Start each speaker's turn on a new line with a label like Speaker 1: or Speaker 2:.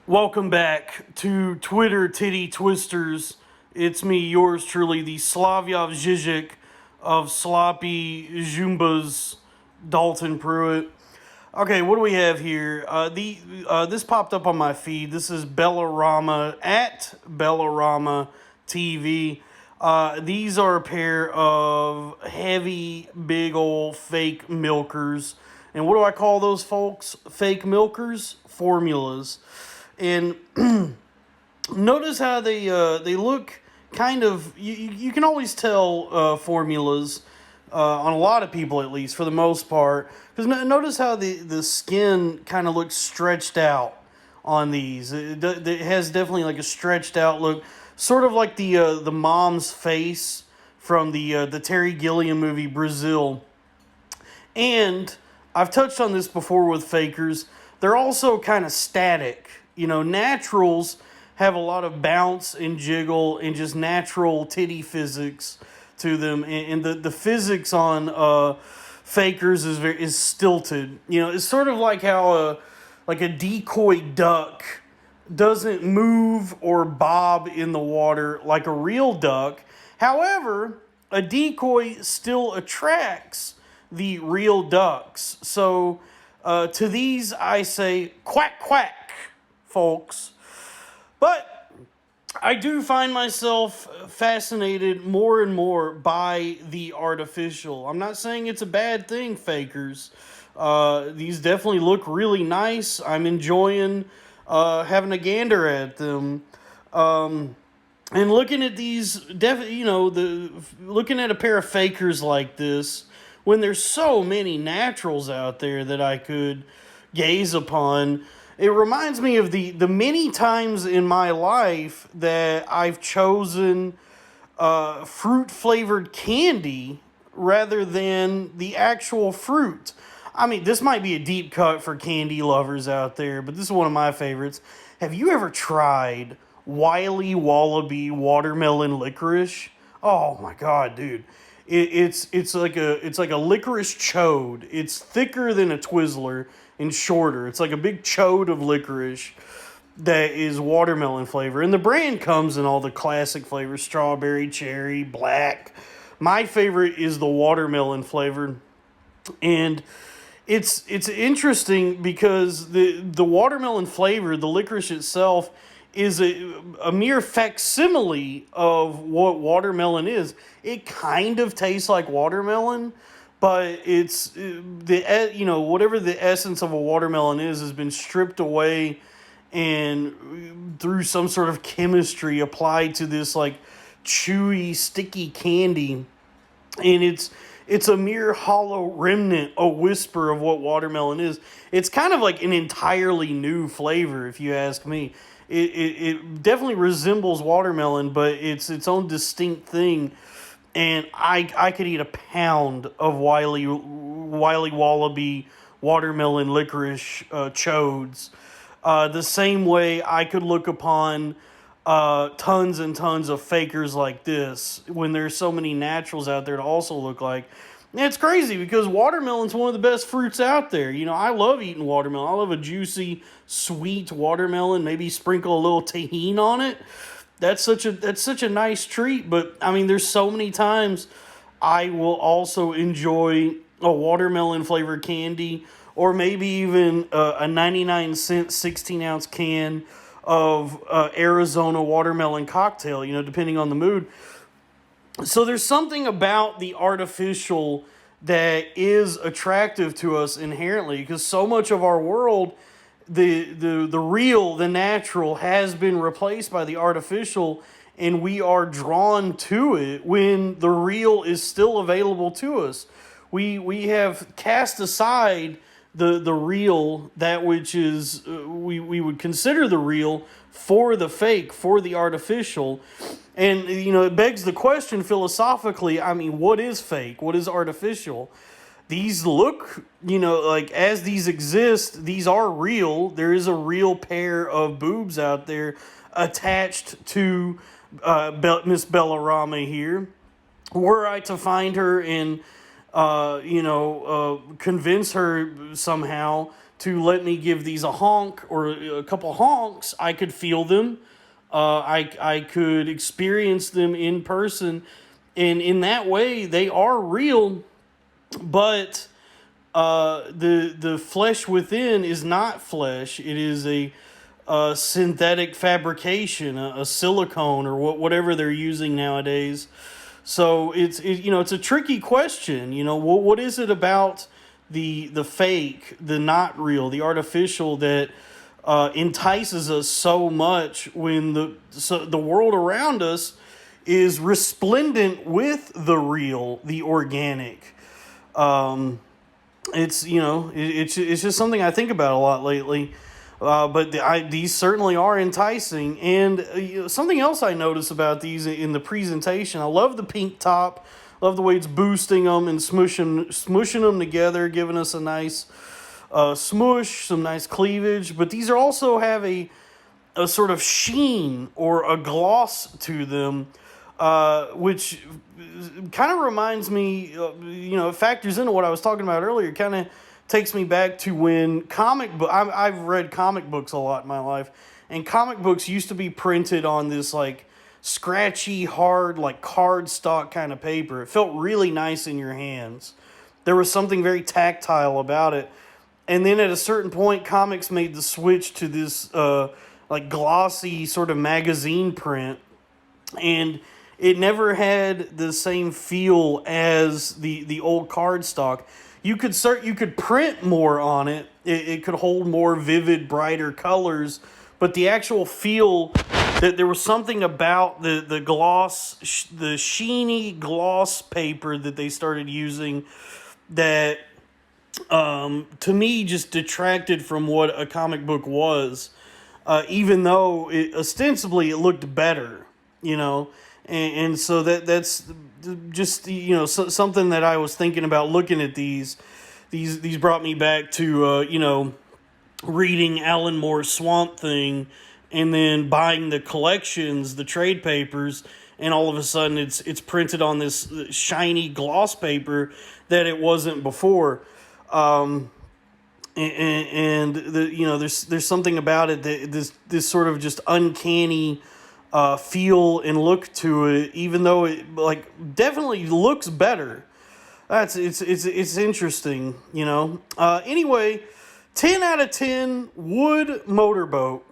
Speaker 1: Welcome back to Twitter Titty Twisters. It's me, yours truly, the Slavyov Zizek of Sloppy Jumbas, Dalton Pruitt. Okay, what do we have here? This popped up on my feed. This is Bellarama at BellaramaTV. These are a pair of heavy, big old fake milkers. And what do I call those folks? Fake milkers? Formulas. And notice how they look kind of. You can always tell formulas on a lot of people, at least for the most part. Because notice how the skin kind of looks stretched out on these. It has definitely like a stretched out look, sort of like the mom's face from the Terry Gilliam movie Brazil. And I've touched on this before with fakers. They're also kind of static. You know, naturals have a lot of bounce and jiggle and just natural titty physics to them. And the physics on fakers is stilted. You know, it's sort of like how a decoy duck doesn't move or bob in the water like a real duck. However, a decoy still attracts the real ducks. So to these I say quack quack, folks. But I do find myself fascinated more and more by the artificial. I'm not saying it's a bad thing, fakers. These definitely look really nice. I'm enjoying having a gander at them. And looking at these, looking at a pair of fakers like this, when there's so many naturals out there that I could gaze upon, it reminds me of the many times in my life that I've chosen fruit-flavored candy rather than the actual fruit. I mean, this might be a deep cut for candy lovers out there, but this is one of my favorites. Have you ever tried Wiley Wallaby watermelon licorice? Oh my god, dude. It's like a licorice chode. It's thicker than a Twizzler and shorter. It's like a big chode of licorice that is watermelon flavor. And the brand comes in all the classic flavors: strawberry, cherry, black. My favorite is the watermelon flavor. And it's interesting because the watermelon flavor, the licorice itself, is a mere facsimile of what watermelon is. It kind of tastes like watermelon, but it's whatever the essence of a watermelon is has been stripped away and through some sort of chemistry applied to this like chewy, sticky candy, and it's a mere hollow remnant, a whisper of what watermelon is. It's kind of like an entirely new flavor, if you ask me. It definitely resembles watermelon, but it's its own distinct thing. And I could eat a pound of Wiley Wallaby watermelon licorice chodes. The same way I could look upon tons and tons of fakers like this when there's so many naturals out there to also look like. And it's crazy because watermelon's one of the best fruits out there. You know, I love eating watermelon. I love a juicy, sweet watermelon. Maybe sprinkle a little tahini on it. That's such a nice treat. But I mean, there's so many times I will also enjoy a watermelon flavored candy, or maybe even a 99-cent 16-ounce can of Arizona watermelon cocktail. You know, depending on the mood. So there's something about the artificial that is attractive to us inherently, because so much of our world, the real, the natural, has been replaced by the artificial, and we are drawn to it when the real is still available to us. We have cast aside the real, that which is we would consider the real, for the fake, for the artificial. And, you know, it begs the question philosophically, I mean, what is fake? What is artificial? These look, you know, like as these exist, these are real. There is a real pair of boobs out there attached to Miss Bellarama here. Were I to find her and convince her somehow to let me give these a honk or a couple honks, I could feel them. I could experience them in person, and in that way, they are real. But the flesh within is not flesh. It is a synthetic fabrication, a silicone or whatever they're using nowadays. So it's a tricky question. What is it about the fake, the not real, the artificial that entices us so much when the world around us is resplendent with the real, the organic. It's just something I think about a lot lately. But these certainly are enticing. And something else I notice about these in the presentation, I love the pink top. Love the way it's boosting them and smushing them together, giving us a nice smush, some nice cleavage. But these are also have a sort of sheen or a gloss to them, which kind of reminds me, it factors into what I was talking about earlier. Kind of takes me back to when I've read comic books a lot in my life, and comic books used to be printed on this like scratchy, hard, like cardstock kind of paper. It felt really nice in your hands. There was something very tactile about it. And then at a certain point, comics made the switch to this like glossy sort of magazine print, and it never had the same feel as the old cardstock. You could print more on it. It could hold more vivid, brighter colors, but the actual feel, that there was something about the gloss, the sheeny gloss paper that they started using that to me just detracted from what a comic book was, even though ostensibly it looked better, and so that's just something that I was thinking about looking at these brought me back to reading Alan Moore's Swamp Thing, and then buying the collections, the trade papers, and all of a sudden it's printed on this shiny gloss paper that it wasn't before. There's something about it that this sort of just uncanny feel and look to it, even though it like definitely looks better. It's interesting, Anyway, 10 out of 10 wood motorboat.